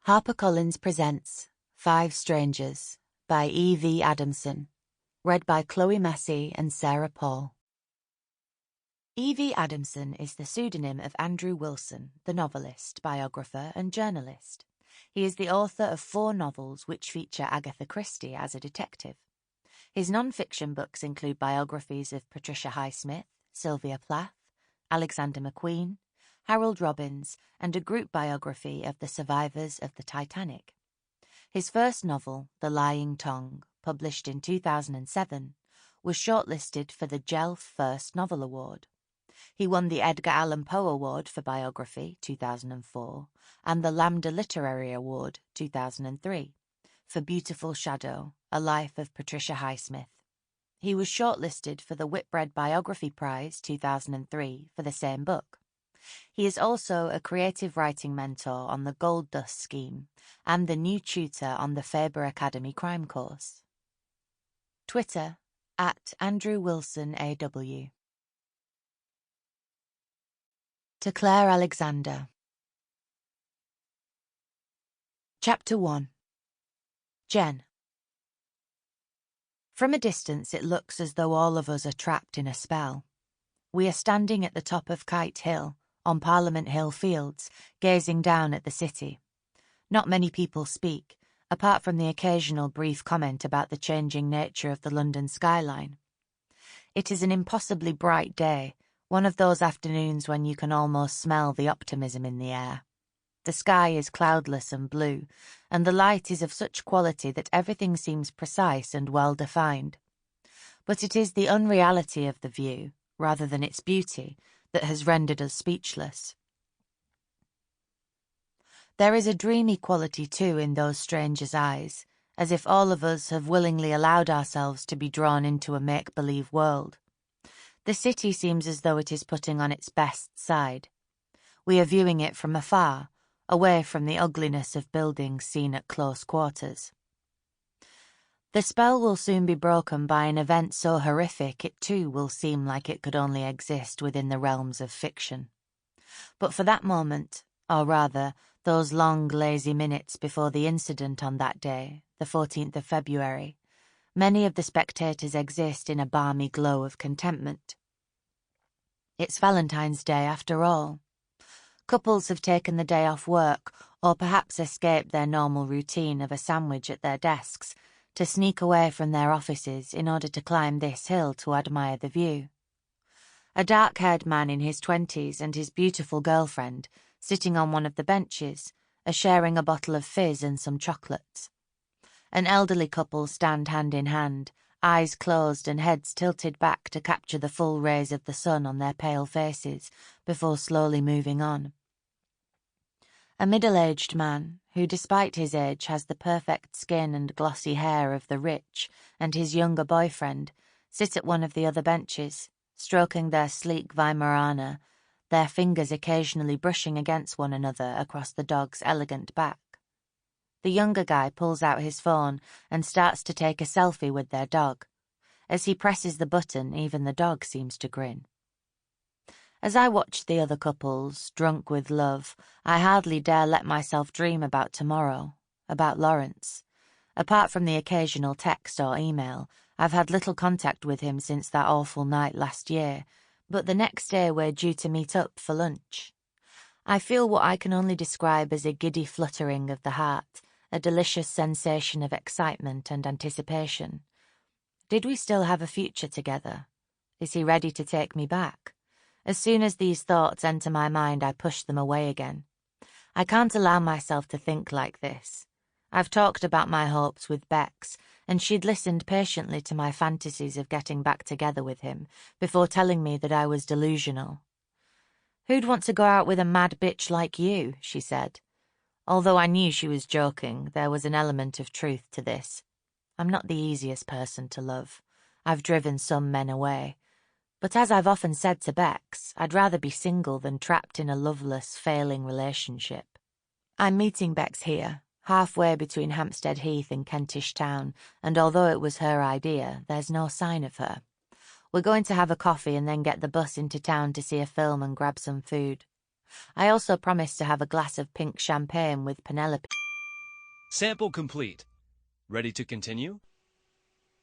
HarperCollins presents 5 Strangers by E.V. Adamson, read by Chloe Massey and Sarah Paul. E.V. Adamson is the pseudonym of Andrew Wilson, the novelist, biographer and journalist. He is the author of 4 novels which feature Agatha Christie as a detective. His non-fiction books include biographies of Patricia Highsmith, Sylvia Plath, Alexander McQueen, Harold Robbins, and a group biography of the survivors of the Titanic. His first novel, The Lying Tongue, published in 2007, was shortlisted for the Jelf First Novel Award. He won the Edgar Allan Poe Award for Biography, 2004, and the Lambda Literary Award, 2003, for Beautiful Shadow, A Life of Patricia Highsmith. He was shortlisted for the Whitbread Biography Prize, 2003, for the same book. He is also a creative writing mentor on the Gold Dust Scheme and the new tutor on the Faber Academy crime course. Twitter, @AndrewWilsonAW. To Claire Alexander. Chapter 1. Jen. From a distance it looks as though all of us are trapped in a spell. We are standing at the top of Kite Hill, on Parliament Hill Fields, gazing down at the city. Not many people speak, apart from the occasional brief comment about the changing nature of the London skyline. It is an impossibly bright day, one of those afternoons when you can almost smell the optimism in the air. The sky is cloudless and blue, and the light is of such quality that everything seems precise and well-defined. But it is the unreality of the view, rather than its beauty, that has rendered us speechless. There is a dreamy quality, too, in those strangers' eyes, as if all of us have willingly allowed ourselves to be drawn into a make-believe world. The city seems as though it is putting on its best side. We are viewing it from afar, away from the ugliness of buildings seen at close quarters. The spell will soon be broken by an event so horrific it too will seem like it could only exist within the realms of fiction. But for that moment, or rather, those long lazy minutes before the incident on that day, the 14th of February, many of the spectators exist in a balmy glow of contentment. It's Valentine's Day after all. Couples have taken the day off work, or perhaps escaped their normal routine of a sandwich at their desks, to sneak away from their offices in order to climb this hill to admire the view. A dark-haired man in his 20s and his beautiful girlfriend, sitting on one of the benches, are sharing a bottle of fizz and some chocolates. An elderly couple stand hand in hand, eyes closed and heads tilted back to capture the full rays of the sun on their pale faces, before slowly moving on. A middle-aged man, who despite his age has the perfect skin and glossy hair of the rich, and his younger boyfriend, sit at one of the other benches, stroking their sleek Weimaraner, their fingers occasionally brushing against one another across the dog's elegant back. The younger guy pulls out his phone and starts to take a selfie with their dog. As he presses the button, even the dog seems to grin. As I watch the other couples, drunk with love, I hardly dare let myself dream about tomorrow, about Lawrence. Apart from the occasional text or email, I've had little contact with him since that awful night last year, but the next day we're due to meet up for lunch. I feel what I can only describe as a giddy fluttering of the heart, a delicious sensation of excitement and anticipation. Did we still have a future together? Is he ready to take me back? As soon as these thoughts enter my mind, I push them away again. I can't allow myself to think like this. I've talked about my hopes with Bex, and she'd listened patiently to my fantasies of getting back together with him, before telling me that I was delusional. "Who'd want to go out with a mad bitch like you?" she said. Although I knew she was joking, there was an element of truth to this. I'm not the easiest person to love. I've driven some men away. But as I've often said to Bex, I'd rather be single than trapped in a loveless, failing relationship. I'm meeting Bex here, halfway between Hampstead Heath and Kentish Town, and although it was her idea, there's no sign of her. We're going to have a coffee and then get the bus into town to see a film and grab some food. I also promised to have a glass of pink champagne with Penelope. Sample complete. Ready to continue?